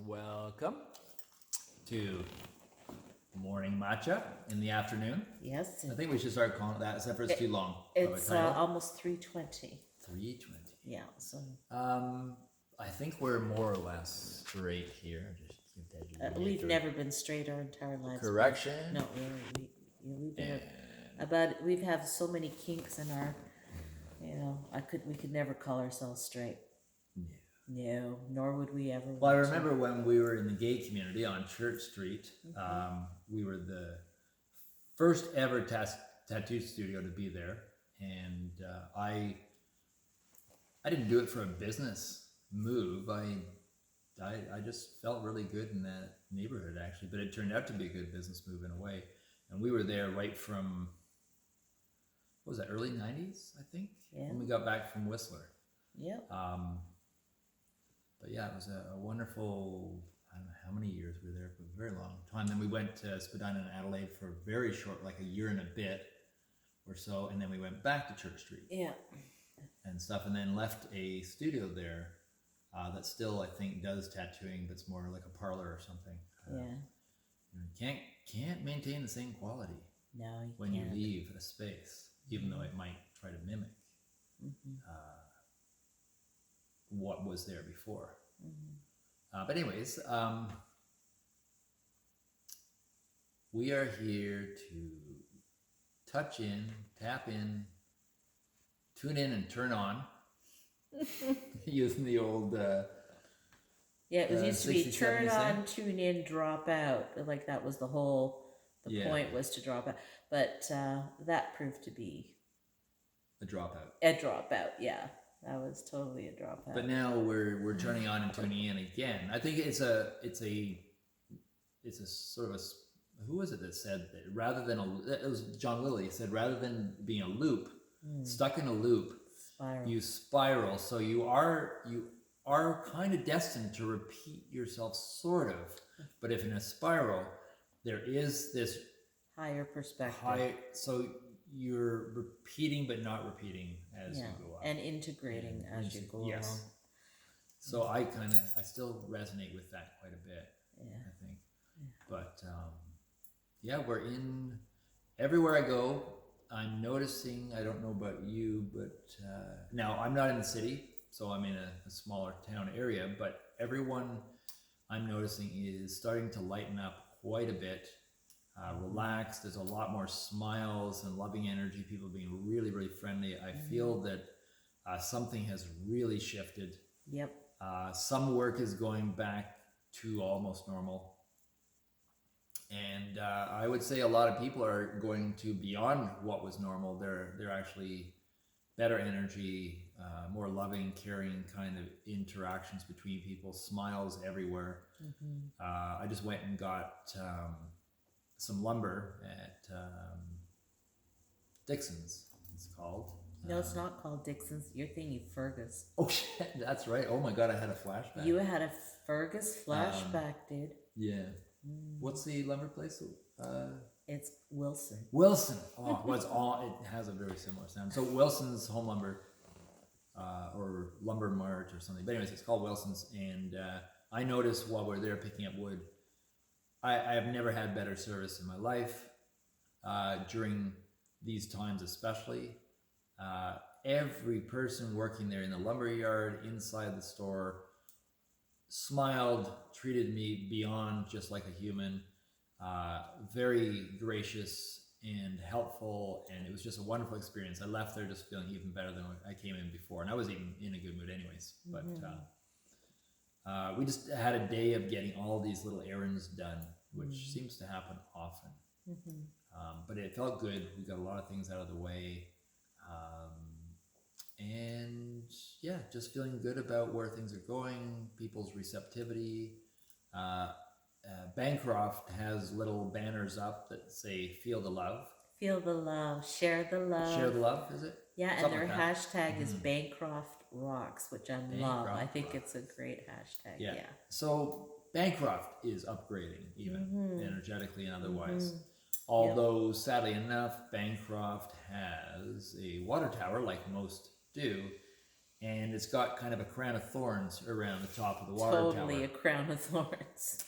Welcome to Morning Matcha in the afternoon. Yes. I think we should start calling it that, except for it's too long. It's almost 3:20. 3:20. Yeah, so I think we're more or less straight here. we've never been straight our entire lives. Correction. No, we've had so many kinks in our, we could never call ourselves straight. No, nor would we ever. Well, I remember when we were in the gay community on Church Street. We were the first ever tattoo studio to be there, and I didn't do it for a business move. I just felt really good in that neighborhood, actually, but it turned out to be a good business move in a way. And we were there right from, what was that, early 90s, I think, when we got back from Whistler. Yep. But yeah, it was a wonderful, I don't know how many years we were there, but a very long time. Then we went to Spadina and Adelaide for a very short, like a year and a bit or so, and then we went back to Church Street. Yeah. And stuff, and then left a studio there that still, I think, does tattooing, but it's more like a parlor or something. You can't maintain the same quality when you leave a space, even though it might try to mimic what was there before. But anyways, we are here to touch in, tap in, tune in and turn on. Using the old it used to be turn on, tune in, drop out. Like that was the point was to drop out. But that proved to be a dropout. Yeah. That was totally a dropout. But now we're turning on and tuning in again. I think it's a sort of a, who was it that said that rather than it was John Lilly said, rather than being a loop, stuck in a loop, you spiral. So you are kind of destined to repeat yourself, sort of. But if in a spiral, there is this higher perspective. So you're repeating but not repeating as you go up. And integrating as you go along. So I still resonate with that quite a bit, I think. But we're in, everywhere I go, I'm noticing, I don't know about you, but now I'm not in the city, so I'm in a smaller town area, but everyone I'm noticing is starting to lighten up quite a bit, relaxed. There's a lot more smiles and loving energy, people being really, really friendly. I feel that something has really shifted. Yep. Some work is going back to almost normal. And I would say a lot of people are going to beyond what was normal. They're actually better energy, more loving, caring kind of interactions between people, smiles everywhere. I just went and got some lumber at Dixons, it's called. No, it's not called Dixons. You're thinking Fergus. Oh shit, that's right. Oh my god, I had a flashback. You had a Fergus flashback, dude. Yeah. What's the lumber place? It's Wilson. Wilson. Oh, it has a very similar sound. So Wilson's Home Lumber, or Lumber Mart or something. But anyways, it's called Wilson's, and I noticed while we're there picking up wood, I have never had better service in my life. During these times especially, every person working there in the lumber yard, inside the store, smiled, treated me beyond just like a human, very gracious and helpful, and it was just a wonderful experience. I left there just feeling even better than I came in before, and I was even in a good mood anyways. But we just had a day of getting all these little errands done, which seems to happen often. But it felt good. We got a lot of things out of the way. And just feeling good about where things are going, people's receptivity. Bancroft has little banners up that say "Feel the love." Feel the love, share the love. Share the love, is it? Yeah, something and their hashtag is Bancroft Rocks, which I love. I think it's a great hashtag. Yeah. So Bancroft is upgrading, even energetically and otherwise. Although, sadly enough, Bancroft has a water tower, like most do, and it's got kind of a crown of thorns around the top of the water Totally tower. a crown of thorns.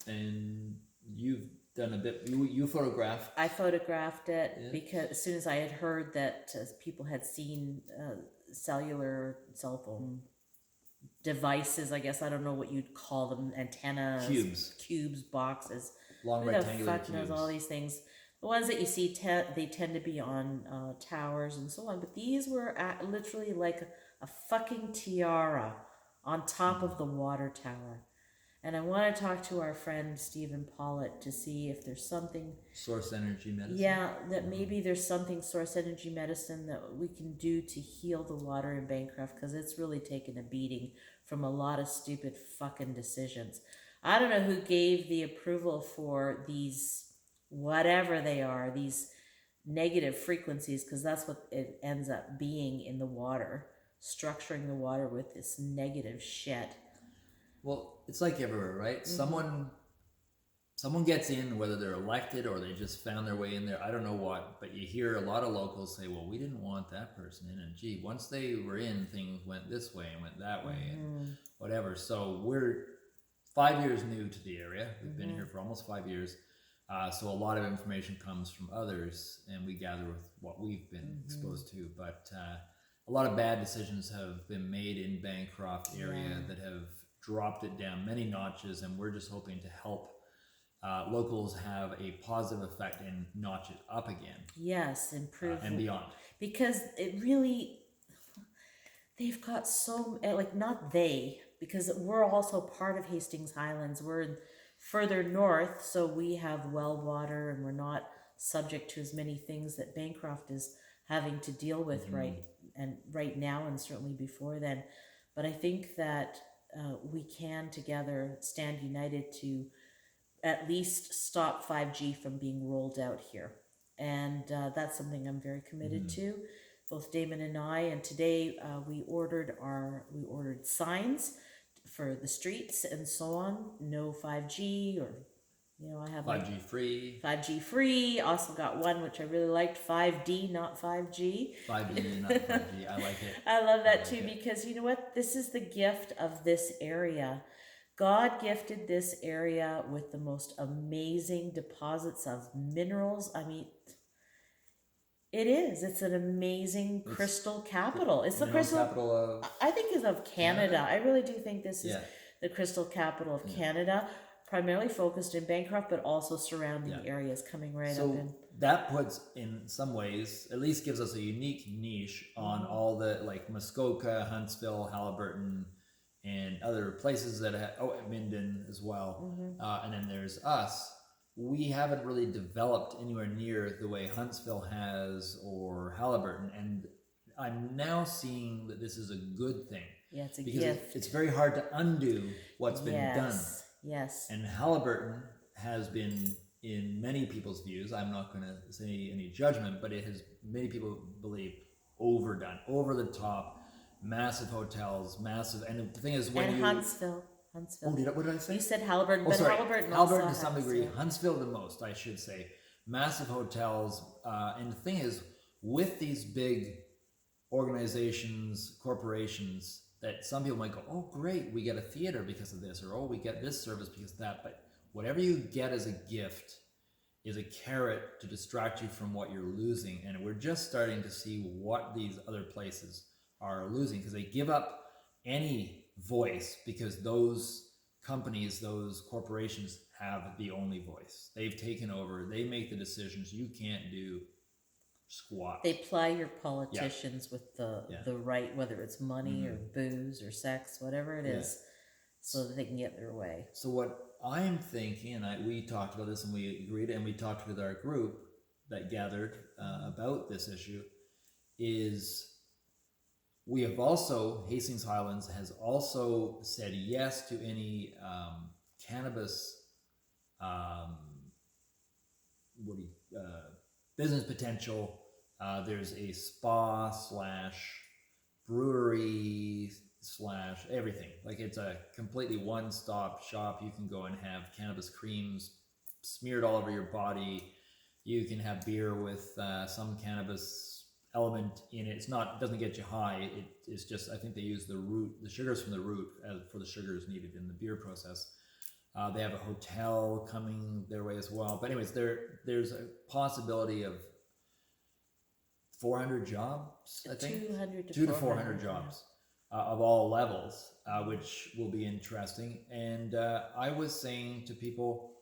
And you've done a bit. You photographed. I photographed it Yeah. because as soon as I had heard that people had seen cellular cell phone devices, I guess I don't know what you'd call them, antennas, cubes, boxes. Long Who the rectangular fuck cubes. knows all these things? The ones that you see, they tend to be on towers and so on. But these were literally like a fucking tiara on top of the water tower. And I want to talk to our friend Stephen Pollitt to see if there's something... Source energy medicine? Yeah, that maybe there's something source energy medicine that we can do to heal the water in Bancroft, because it's really taken a beating from a lot of stupid fucking decisions. I don't know who gave the approval for these, whatever they are, these negative frequencies, because that's what it ends up being in the water, structuring the water with this negative shit. Well, it's like everywhere, right? Mm-hmm. Someone gets in, whether they're elected or they just found their way in there, I don't know what, but you hear a lot of locals say, well, we didn't want that person in, and gee, once they were in, things went this way and went that way and whatever. So we're 5 years new to the area. We've been here for almost 5 years. So a lot of information comes from others, and we gather with what we've been exposed to. But a lot of bad decisions have been made in Bancroft area that have dropped it down many notches, and we're just hoping to help locals have a positive effect and notch it up again. Yes, improve and beyond. Because it really, they've got so, like, not they, because we're also part of Hastings Highlands. We're further north, so we have well water, and we're not subject to as many things that Bancroft is having to deal with right now, and certainly before then. But I think that we can together stand united to at least stop 5G from being rolled out here. And that's something I'm very committed to, both Damon and I. And today we ordered signs for the streets and so on. No 5G, or, you know, I have 5G free. 5G free. Also got one which I really liked, 5D, not 5G. 5D, not 5G. I like it. I love that too, because you know what? This is the gift of this area. God gifted this area with the most amazing deposits of minerals. I mean, it is. It's an amazing crystal capital. It's the crystal capital of... I think is of Canada. I really do think this is the crystal capital of Canada, primarily focused in Bancroft, but also surrounding areas coming right up in. That puts, in some ways, at least gives us a unique niche on all the, like, Muskoka, Huntsville, Halliburton, and other places that have, Minden as well. And then there's us. We haven't really developed anywhere near the way Huntsville has or Halliburton. And I'm now seeing that this is a good thing. Yeah, it's a gift. It's very hard to undo what's been done. Yes. And Halliburton has been, in many people's views, I'm not going to say any judgment, but it has, many people believe, overdone, over the top. Massive hotels, massive, and the thing is when Huntsville. Oh, what did I say? You said Halliburton, but sorry. Halliburton to some degree. Huntsville the most, I should say. Massive hotels, and the thing is, with these big organizations, corporations, that some people might go, oh great, we get a theater because of this, or oh, we get this service because of that. But whatever you get as a gift is a carrot to distract you from what you're losing, and we're just starting to see what these other places are losing, because they give up any voice, because those companies, those corporations have the only voice. They've taken over. They make the decisions. You can't do squat. They ply your politicians with the right, whether it's money or booze or sex, whatever it is, so that they can get their way. So what I'm thinking, and we talked about this and we agreed, and we talked with our group that gathered about this issue, is we have also, Hastings Highlands has also said yes to any cannabis business potential. There's a spa / brewery / everything. Like, it's a completely one-stop shop. You can go and have cannabis creams smeared all over your body. You can have beer with some cannabis element in it. It doesn't get you high. It's just, I think they use the sugars from the root for the sugars needed in the beer process. They have a hotel coming their way as well. But anyways, there's a possibility of 400 jobs, I think. 200 to 200 to 400 jobs of all levels, which will be interesting. And I was saying to people,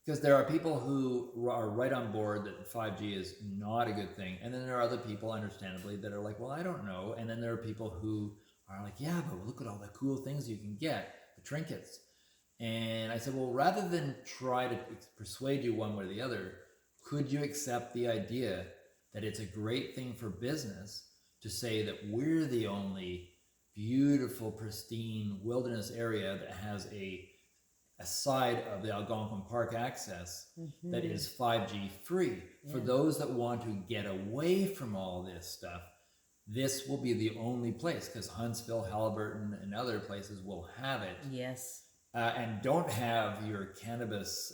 because there are people who are right on board that 5G is not a good thing. And then there are other people, understandably, that are like, well, I don't know. And then there are people who are like, yeah, but look at all the cool things you can get, the trinkets. And I said, well, rather than try to persuade you one way or the other, could you accept the idea that it's a great thing for business to say that we're the only beautiful, pristine wilderness area that has a side of the Algonquin Park access that is 5G free? For those that want to get away from all this stuff, this will be the only place, because Huntsville, Halliburton, and other places will have it. Yes. And don't have your cannabis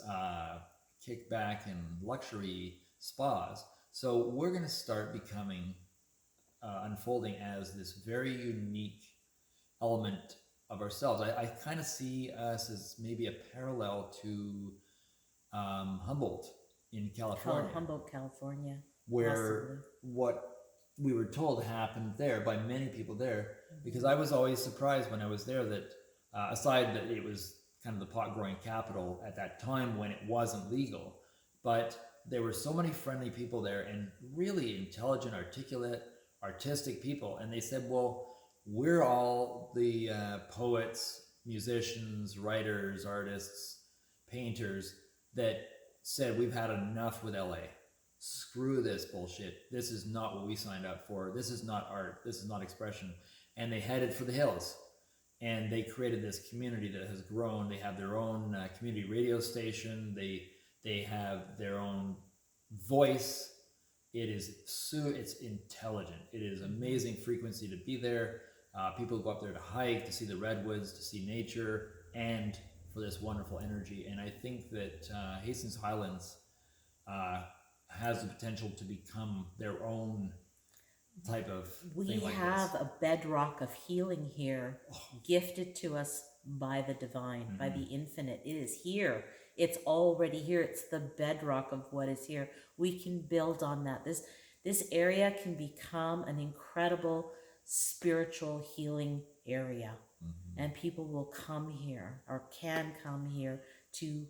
kickback and luxury spas. So we're going to start becoming, unfolding as this very unique element of ourselves. I kind of see us as maybe a parallel to Humboldt in California. Humboldt, California. Where possibly. What we were told happened there by many people there, because I was always surprised when I was there that aside that it was kind of the pot growing capital at that time when it wasn't legal, but there were so many friendly people there and really intelligent, articulate, artistic people. And they said, well, we're all the poets, musicians, writers, artists, painters that said we've had enough with LA. Screw this bullshit. This is not what we signed up for. This is not art. This is not expression. And they headed for the hills. And they created this community that has grown. They have their own community radio station. They have their own voice. It's intelligent. It is amazing frequency to be there. People go up there to hike, to see the redwoods, to see nature, and for this wonderful energy. And I think that Hastings Highlands has the potential to become their own type of thing like have this. a bedrock of healing here, gifted to us by the divine, by the infinite. It is here. It's already here. It's the bedrock of what is here. We can build on that. This area can become an incredible spiritual healing area, and people will come here or can come here to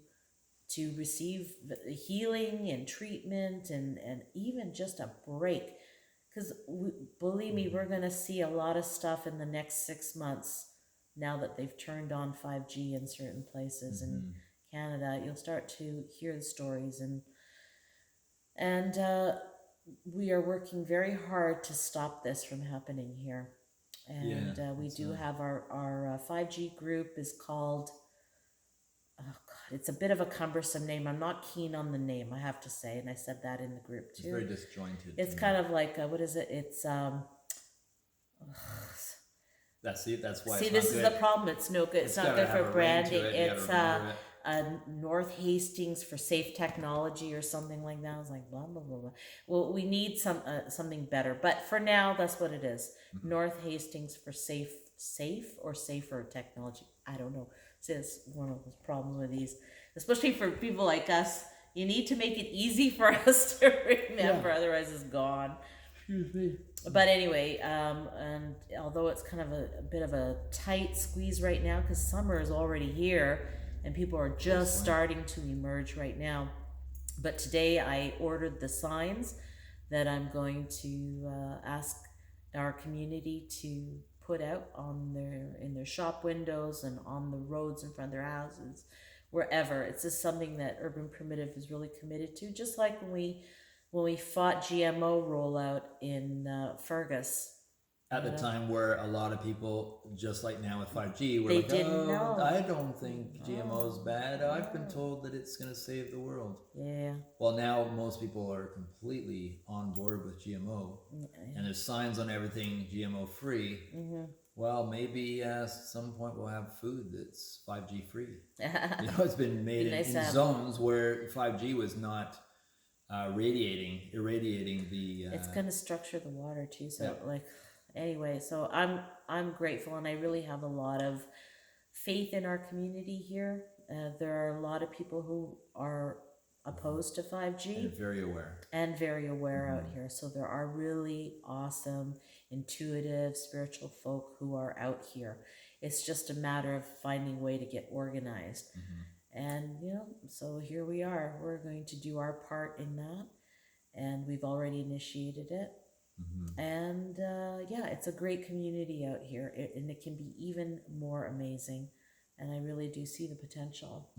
receive the healing and treatment and even just a break. Because believe me, we're going to see a lot of stuff in the next 6 months now that they've turned on 5G in certain places in Canada. You'll start to hear the stories, and we are working very hard to stop this from happening here. And we do have our 5G group is called, oh God, it's a bit of a cumbersome name. I'm not keen on the name, I have to say, and I said that in the group too. It's very disjointed. It's kind of like, what is it? It's That's why. See, this is the problem. It's no good. It's not good for branding. It's North Hastings for Safe Technology or something like that. I was like, blah blah blah blah. Well, we need something better. But for now, that's what it is. North Hastings for safe or safer technology. I don't know. See, it's one of those problems with these, especially for people like us. You need to make it easy for us to remember, otherwise it's gone. But anyway, and although it's kind of a bit of a tight squeeze right now because summer is already here and people are just starting to emerge right now. But today I ordered the signs that I'm going to ask our community to put out in their shop windows and on the roads in front of their houses, wherever. It's just something that Urban Primitive is really committed to, just like when we fought GMO rollout in Fergus. At the time where a lot of people, just like now with 5G, were They like, didn't know. I don't think GMO is bad. I've been told that it's going to save the world. Yeah. Well, now most people are completely on board with GMO. And there's signs on everything GMO free. Well, maybe at some point we'll have food that's 5G free. It's been made in zones where 5G was not irradiating the. It's gonna structure the water too. So Yeah. like, anyway, so I'm grateful, and I really have a lot of faith in our community here. There are a lot of people who are opposed to 5G And very aware. and very aware out here. So there are really awesome, intuitive, spiritual folk who are out here. It's just a matter of finding a way to get organized. And, you know, so here we are. We're going to do our part in that. And we've already initiated it. And yeah, it's a great community out here. And it can be even more amazing. And I really do see the potential.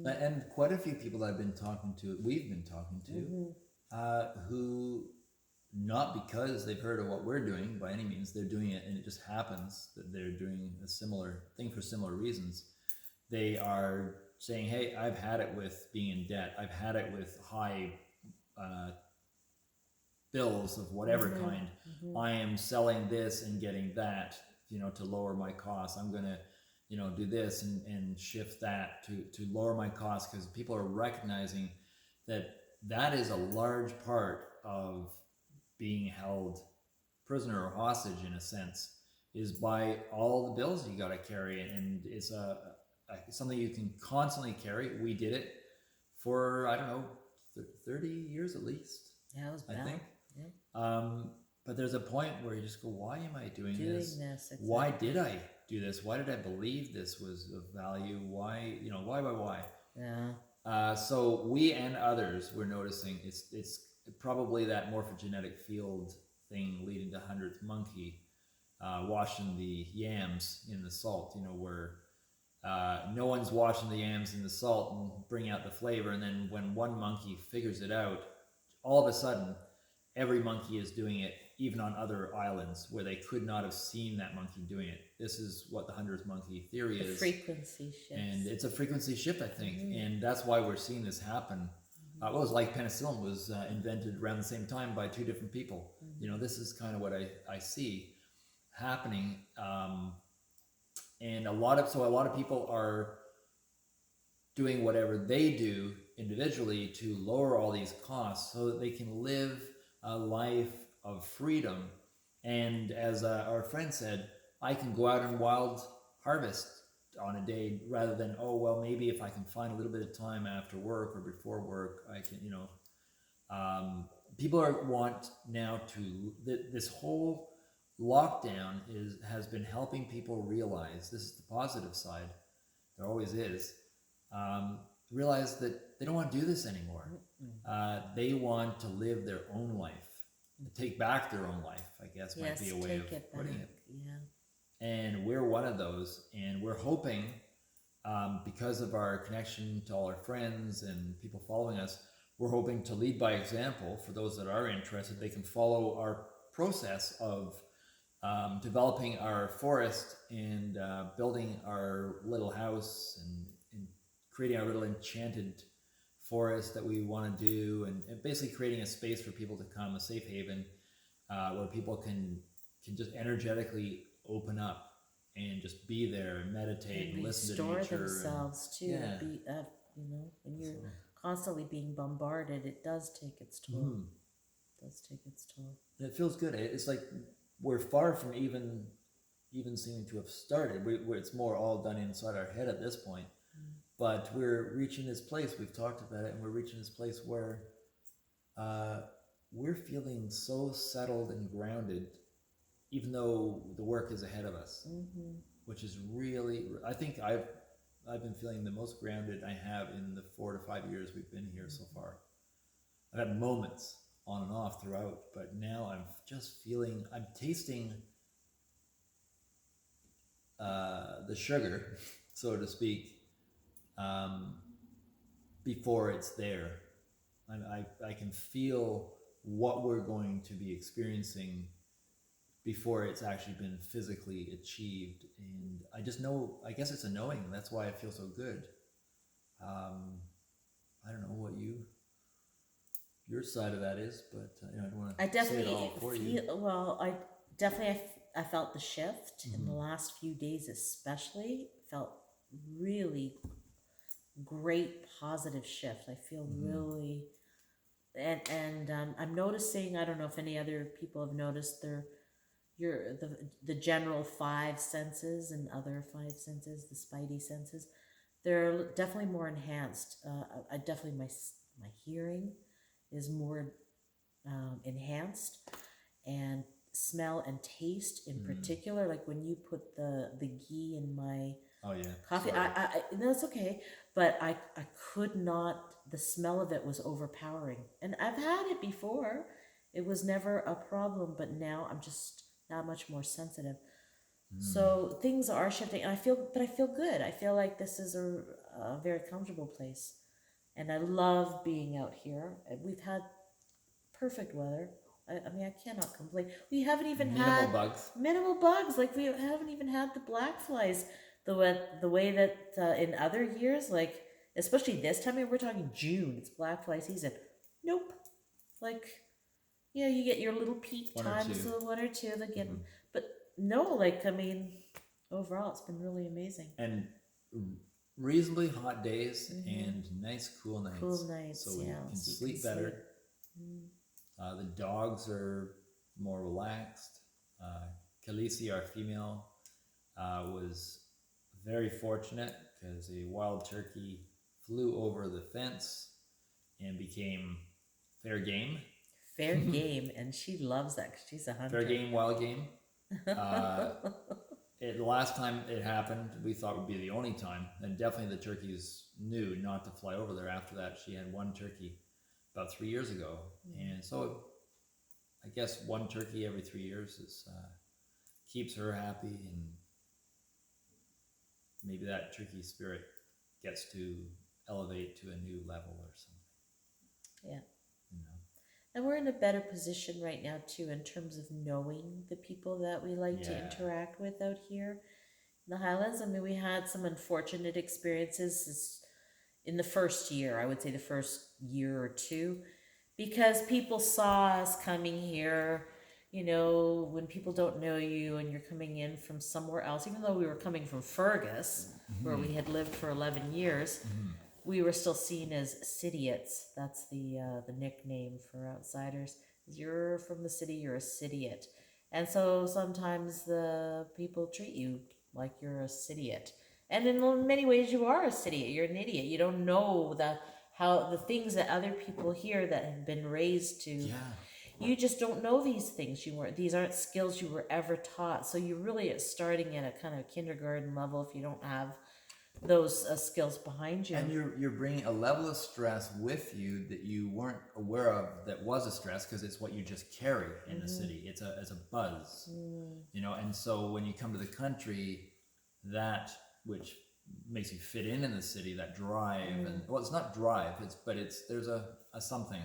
And quite a few people we've been talking to, who, not because they've heard of what we're doing by any means, they're doing it and it just happens that they're doing a similar thing for similar reasons. They are saying, hey, I've had it with being in debt. I've had it with high bills of whatever kind. I am selling this and getting that, you know, to lower my costs. I'm going to, you know, do this and shift that to lower my costs, because people are recognizing that that is a large part of being held prisoner or hostage, in a sense, is by all the bills you got to carry. And it's something you can constantly carry. We did it for, I don't know, 30 years at least. Yeah, it was bad. I think. Yeah. But there's a point where you just go, why am I doing this? Exactly. Why did I do this? Why did I believe this was of value? Why, you know, why? Yeah. So we and others were noticing it's probably that morphogenetic field thing leading to 100th monkey, washing the yams in the salt, you know, where no one's washing the yams in the salt and bring out the flavor. And then when one monkey figures it out, all of a sudden, every monkey is doing it, even on other islands where they could not have seen that monkey doing it. This is what the 100th monkey theory is. Frequency shift. And it's a frequency shift, I think. And that's why we're seeing this happen. It was like penicillin was invented around the same time by two different people. You know, this is kind of what I see happening. And a lot of people are doing whatever they do individually to lower all these costs so that they can live a life of freedom. And as our friend said, I can go out and wild harvest on a day, rather than, oh, well, maybe if I can find a little bit of time after work or before work, I can, you know. People want now to, this whole lockdown has been helping people realize, this is the positive side, there always is, realize that they don't want to do this anymore. They want to live their own life, take back their own life, I guess might be a way of putting it. Yeah. And we're one of those, and we're hoping, because of our connection to all our friends and people following us, we're hoping to lead by example for those that are interested. They can follow our process of developing our forest and building our little house and creating our little enchanted forest that we want to do, and basically creating a space for people to come, a safe haven, where people can just energetically open up and just be there and meditate and listen to nature. Restore themselves too. Yeah. Be, you know, when you're constantly being bombarded, it does take its toll. It does take its toll. It feels good. It's like we're far from even seeming to have started. It's more all done inside our head at this point. But we're reaching this place, we've talked about it, and we're reaching this place where we're feeling so settled and grounded, even though the work is ahead of us, which is really, I think I've been feeling the most grounded I have in the 4 to 5 years we've been here so far. I've had moments on and off throughout, but now I'm just feeling, I'm tasting the sugar, so to speak, before it's there. I can feel what we're going to be experiencing before it's actually been physically achieved. And I just know, I guess it's a knowing, and that's why I feel so good. I don't know what your side of that is, but you know, I don't want to say it all for you. Well, I felt the shift in the last few days, especially. Felt really great positive shift. I feel really I'm noticing. I don't know if any other people have noticed the general five senses and other five senses, the spidey senses. They're definitely more enhanced. I definitely my hearing is more enhanced, and smell and taste in particular. Like when you put the ghee in my Oh yeah. coffee, Sorry. no, it's okay, but I could not. The smell of it was overpowering, and I've had it before. It was never a problem, but now I'm just that much more sensitive. So things are shifting, and I feel good. I feel like this is a very comfortable place, and I love being out here. We've had perfect weather. I mean, I cannot complain. We haven't even Minimal had bugs. minimal bugs. Like we haven't even had the black flies. The way that in other years, like especially this time, I mean, we're talking June. It's black fly season. Nope. Like yeah, you get your little peak One or times, two. so one or two that get, but no, like I mean, overall, it's been really amazing. And reasonably hot days and nice cool nights. Cool nights, So we yeah, can so you sleep can better. The dogs are more relaxed. Khaleesi, our female, was very fortunate because a wild turkey flew over the fence and became fair game. Fair game, and she loves that because she's a hunter. Fair game, wild game. The last time it happened, we thought would be the only time, and definitely the turkeys knew not to fly over there. After that, she had one turkey about 3 years ago, and so I guess one turkey every 3 years is keeps her happy, and maybe that turkey spirit gets to elevate to a new level or something. Yeah. You know? And we're in a better position right now too in terms of knowing the people that we like to interact with out here in the Highlands. I mean, we had some unfortunate experiences in the first year, I would say the first year or two, because people saw us coming here. You know, when people don't know you and you're coming in from somewhere else, even though we were coming from Fergus, where we had lived for 11 years, we were still seen as cityots. That's the nickname for outsiders. You're from the city, you're a cityot. And so sometimes the people treat you like you're a cityot. And in many ways you are a cityot. You're an idiot. You don't know how the things that other people here that have been raised to. You just don't know these things. These aren't skills you were ever taught. So you're really starting at a kind of kindergarten level if you don't have those skills behind you. And you're bringing a level of stress with you that you weren't aware of that was a stress, because it's what you just carry in the city. It's a buzz, you know. And so when you come to the country, that which makes you fit in the city, that drive, and well, it's not drive, there's a something,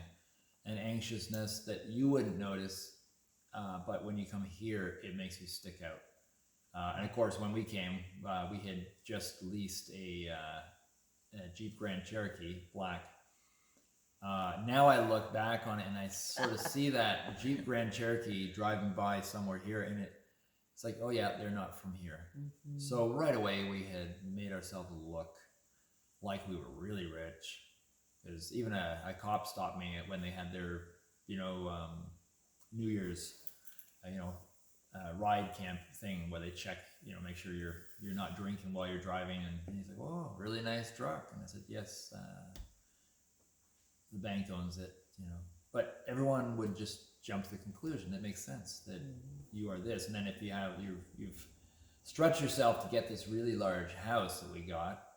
an anxiousness that you wouldn't notice, but when you come here, it makes you stick out. And of course, when we came, we had just leased a Jeep Grand Cherokee Black. Now I look back on it and I sort of see that Jeep Grand Cherokee driving by somewhere here, and it's like, oh yeah, they're not from here. So right away we had made ourselves look like we were really rich. Because even a cop stopped me when they had their, New Year's, ride camp thing where they check, make sure you're not drinking while you're driving. And he's like, "Oh, really nice truck." And I said, "Yes, the bank owns it." But everyone would just jump to the conclusion. It makes sense that you are this. And then if you've stretched yourself to get this really large house that we got.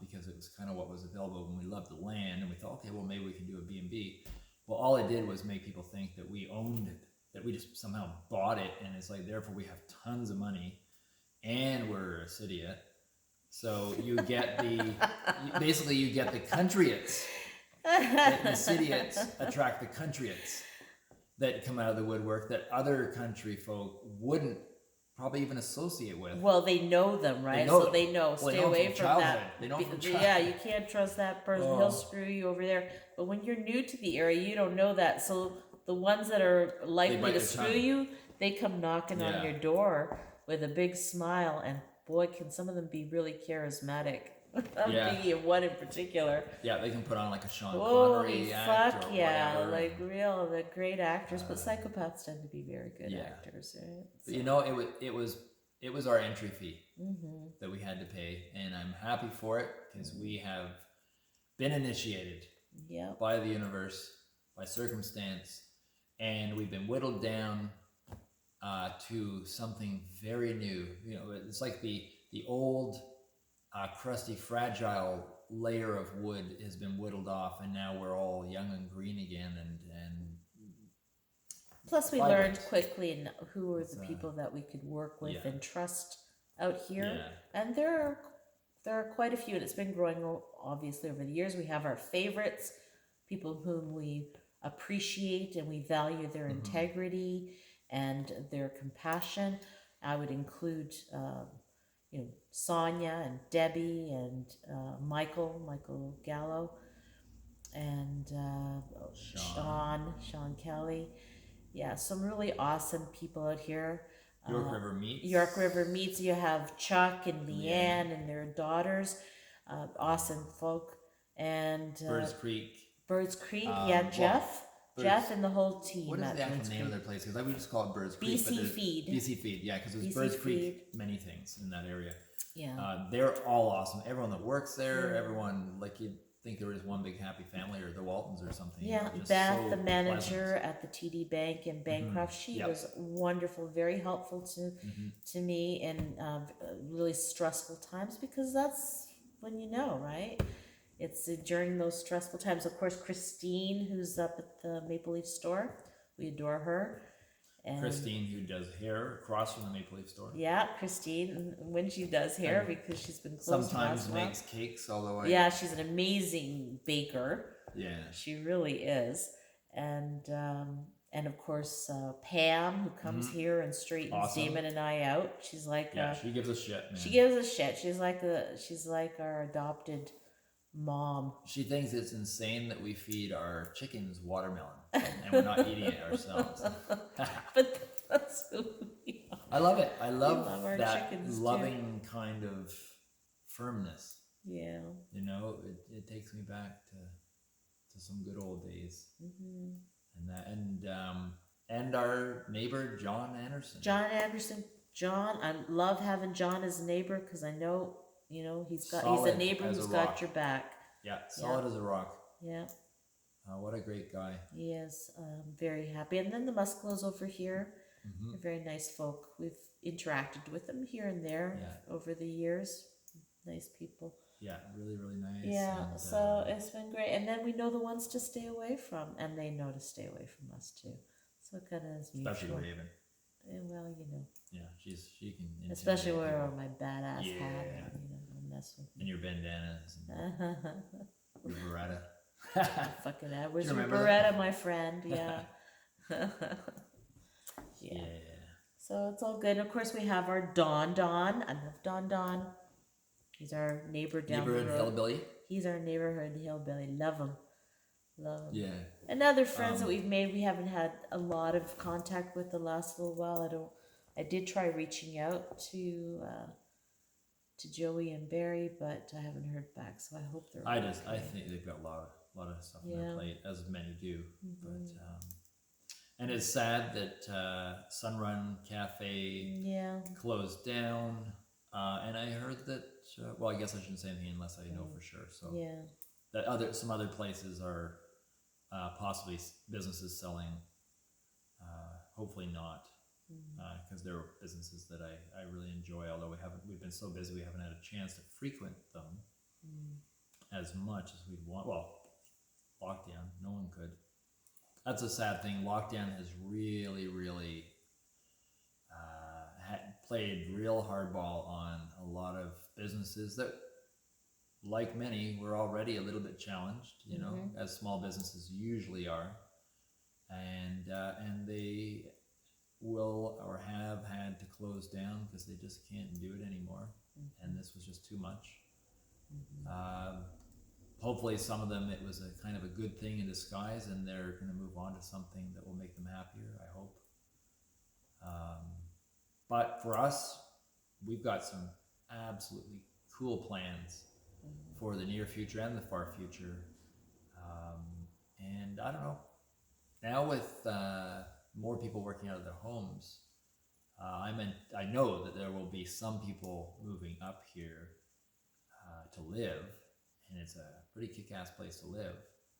Because it was kind of what was available when we loved the land, and we thought, okay, well, maybe we can do a B&B. Well, all it did was make people think that we owned it, that we just somehow bought it, and it's like, therefore we have tons of money, and we're a cityot. So you get basically you get the countryots. The cityots attract the countryots that come out of the woodwork that other country folk wouldn't probably even associate with. Well, they know them, right? They know. Stay away from that. They know from yeah, you can't trust that person. He'll screw you over there. But when you're new to the area, you don't know that. So the ones that are likely to screw you, they come knocking on your door with a big smile. And boy, can some of them be really charismatic. I'm Yeah. thinking of one in particular. Yeah, they can put on like a Sean Holy Connery act fuck or yeah! whatever. Like real, the great actors, but psychopaths tend to be very good yeah. actors, right? But you know, it was our entry fee Mm-hmm. that we had to pay, and I'm happy for it because we have been initiated Yep. by the universe, by circumstance, and we've been whittled down to something very new. You know, it's like the old, crusty, fragile layer of wood has been whittled off, and now we're all young and green again, and Plus, we vibrant. learned quickly who were the It's, people that we could work with yeah. and trust out here. Yeah. And there are quite a few, and it's been growing obviously over the years. We have our favorites, people whom we appreciate and we value their integrity and their compassion. I would include, you know, Sonia and Debbie and Michael Gallo, and Sean Kelly. Yeah, some really awesome people out here. York River Meats. York River Meats. You have Chuck and Leanne and their daughters, awesome folk, and Birds Creek. Birds Creek. Jeff and the whole team. What is at the actual Birds name Creek. of their place? Because we just call it Birds Creek. BC Feed. BC Feed, yeah, because there's BC Birds Feed. Creek, many things in that area. Yeah. They're all awesome. Everyone that works there, everyone, like you'd think there was one big happy family or the Waltons or something. Yeah, just Beth, so the manager pleasant. at the TD Bank in Bancroft, she Yep. was wonderful, very helpful to me in really stressful times, because that's when you know, right? It's during those stressful times. Of course, Christine, who's up at the Maple Leaf store, we adore her. And Christine, who does hair across from the Maple Leaf store. yeah, Christine, when she does hair, because she's been closed Sometimes last makes month. cakes, although Yeah, she's an amazing baker. Yeah. She really is. And of course Pam, who comes here and straightens Awesome. Damon and I out. She's like she gives a shit, man. she gives a shit. She's like our adopted mom. She thinks it's insane that we feed our chickens watermelon and we're not eating it ourselves. But that's who we are. I love it. I love our that chickens, loving kind of firmness. Yeah. You know, it takes me back to some good old days. And our neighbor John Anderson. John, I love having John as a neighbor, because I know, you know, he's Solid a neighbor as who's a got rock. your back. Yeah, solid as a rock. Yeah. What a great guy. He is. Very happy. And then the Musclos over here, they're very nice folk. We've interacted with them here and there over the years. Nice people. Yeah, really, really nice. Yeah, and, so it's been great. And then we know the ones to stay away from, and they know to stay away from us too. So it kind of is mutual. especially Raven. Well, you know. Yeah, she can. Especially intimidate wearing people. my badass Yeah. hat, and, you know, don't mess with And me. your bandanas and your Beretta. Fucking that. Where's Do you your remember Beretta, that? my friend? Yeah. Yeah. So it's all good. And of course, we have our Don. I love Don. He's our neighbor down the Neighborhood road. hillbilly. He's our neighborhood hillbilly. Love him. Yeah. And other friends that we've made, we haven't had a lot of contact with the last little while. I did try reaching out to Joey and Barry, but I haven't heard back. So I hope they're. I okay. think they've got a lot of stuff on their plate, as many do. But and it's sad that Sunrun Cafe closed down. And I heard that. Well, I guess I shouldn't say anything unless I know for sure. So that some other places are possibly businesses selling. Hopefully not, because they're businesses that I really enjoy. Although we've been so busy, we haven't had a chance to frequent them as much as we'd want. Well, lockdown, no one could. That's a sad thing. Lockdown has really, really played real hardball on a lot of businesses that, like many, were already a little bit challenged, you know, as small businesses usually are, and they will or have had to close down because they just can't do it anymore, and this was just too much. Hopefully some of them, it was a kind of a good thing in disguise, and they're going to move on to something that will make them happier, I hope. But for us, we've got some absolutely cool plans for the near future and the far future. And I don't know. Now with more people working out of their homes, I know that there will be some people moving up here to live, and it's a pretty kick-ass place to live.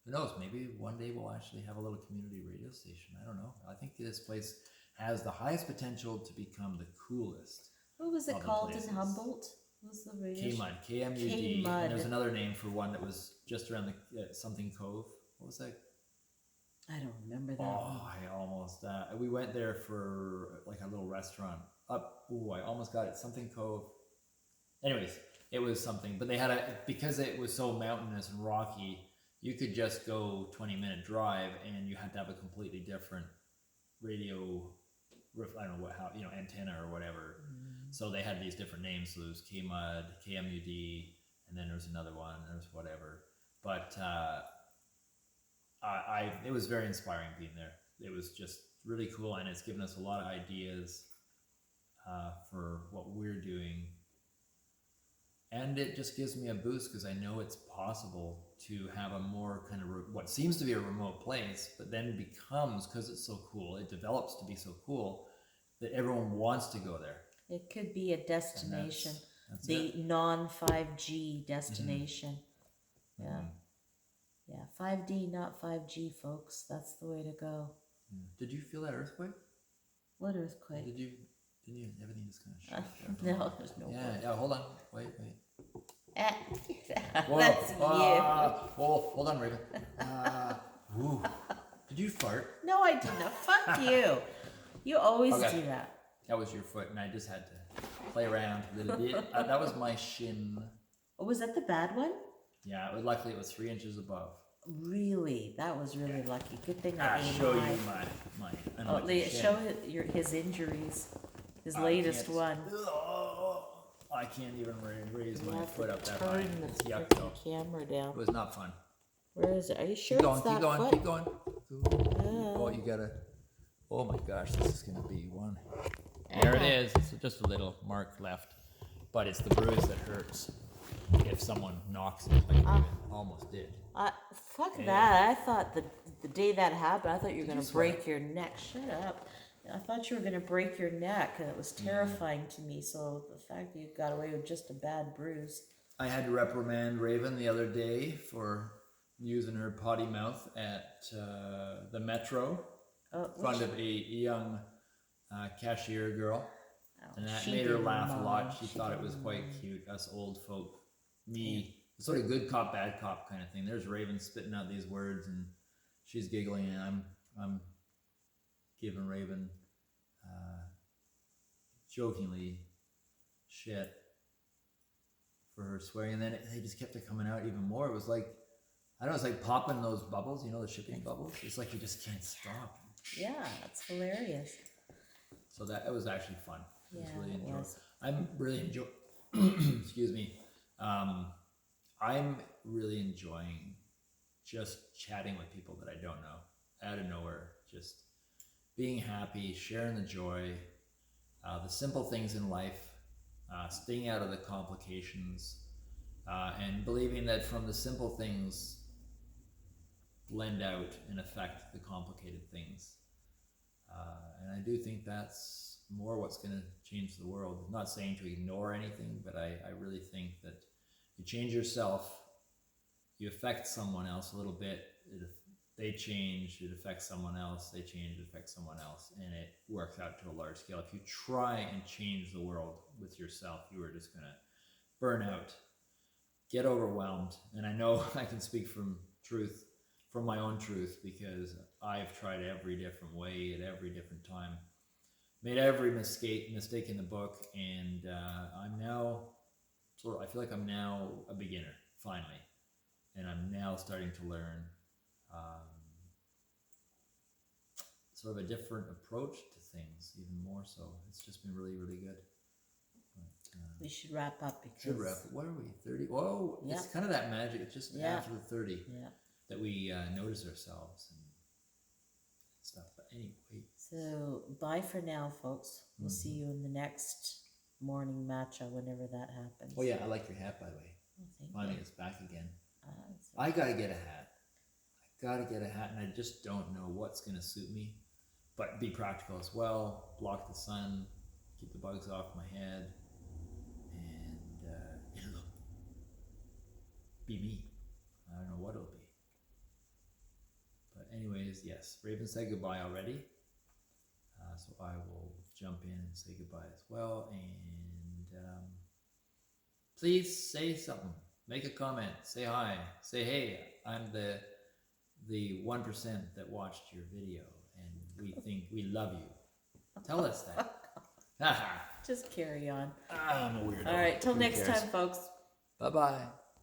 Who knows? Maybe one day we'll actually have a little community radio station. I don't know. I think this place has the highest potential to become the coolest. What was it of the called places. in Humboldt? What was the radio? K-Mud, KMUD. K-Mud. And there's another name for one that was just around the something Cove. What was that? I don't remember that Oh, one. I almost. We went there for like a little restaurant. I almost got it. Something Cove. Anyways, it was something. But they had because it was so mountainous and rocky, you could just go 20-minute drive and you had to have a completely different radio, I don't know antenna or whatever. So they had these different names. So there was K-Mud, KMUD, and then there was another one, and there was whatever. But it was very inspiring being there. It was just really cool, and it's given us a lot of ideas for what we're doing. And it just gives me a boost because I know it's possible to have a more kind of what seems to be a remote place, but then becomes, because it's so cool, it develops to be so cool that everyone wants to go there. It could be a destination, that's the non-5G destination. Mm-hmm. Yeah, 5D, not 5G, folks. That's the way to go. Did you feel that earthquake? What earthquake? Didn't you? Everything just kind of shut down. No, there's no. Yeah. Hold on. Wait. Whoa, that's you. Whoa, hold on, Raven. Woo. Did you fart? No, I didn't. Fuck you. You always Okay. do that. That was your foot, and I just had to play around a little bit. That was my shin. Oh, was that the bad one? Yeah, luckily it was 3 inches above. Really? That was really lucky. Good thing I I'll ate show you mine. my Oh, unlucky shin. show his injuries. His latest one. I can't even raise You my have foot to up that high. turn It's the yuck though. freaking camera down. It was not fun. Where is it? Are you sure Keep going, it's that keep going, foot? keep going. Oh, you gotta. Oh my gosh, this is gonna be one. There it is. It's just a little mark left, but it's the bruise that hurts if someone knocks it like you almost did. Fuck Yeah. that. I thought the day that happened, I thought you were Did going you to swear? break your neck. Shut up. I thought you were going to break your neck, and it was terrifying to me. So the fact that you got away with just a bad bruise. I had to reprimand Raven the other day for using her potty mouth at the Metro in front of a young cashier girl. And that she made her didn't laugh a lot. mind. She She thought it was didn't quite mind. cute. Us old folk. Me. Sort of good cop, bad cop kind of thing. There's Raven spitting out these words and she's giggling and I'm giving Raven jokingly shit for her swearing. And then they just kept it coming out even more. It was like, I don't know, it's like popping those bubbles, the shipping bubbles. It's like you just can't stop. Yeah, that's hilarious. So that was actually fun. It was Yeah, really it enjoyable. was. I'm really enjoying. Excuse me. I'm really enjoying just chatting with people that I don't know out of nowhere. Just being happy, sharing the joy, the simple things in life, staying out of the complications, and believing that from the simple things blend out and affect the complicated things. And I do think that's more what's going to change the world. I'm not saying to ignore anything, but I really think that you change yourself, you affect someone else a little bit, they change, it affects someone else, they change, it affects someone else, and it works out to a large scale. If you try and change the world with yourself, you are just going to burn out, get overwhelmed. And I know I can speak from my own truth, because I've tried every different way at every different time, made every mistake in the book, and I'm now I feel like I'm now a beginner finally, and I'm now starting to learn sort of a different approach to things, even more so. It's just been really, really good. But, We should wrap up because. should wrap. What are we? 30? Whoa! Yeah. It's kind of that magic. It's just Yeah. after the 30 Yeah. that we notice ourselves and stuff. But anyway, So bye for now, folks. We'll see you in the next morning matcha whenever that happens. oh yeah, I like your hat, by the way. Oh, thank finally it's back again. That's I gotta get a hat. And I just don't know what's gonna suit me, but be practical as well. Block the sun, keep the bugs off my head, and it'll be me. I don't know what it'll be. But anyways, yes, Raven said goodbye already. So I will jump in and say goodbye as well. And please say something. Make a comment. Say hi. Say, hey, I'm the 1% that watched your video and we think we love you. Tell us that. just carry on. I'm a weirdo. All right, till Who next cares? time, folks. Bye-bye.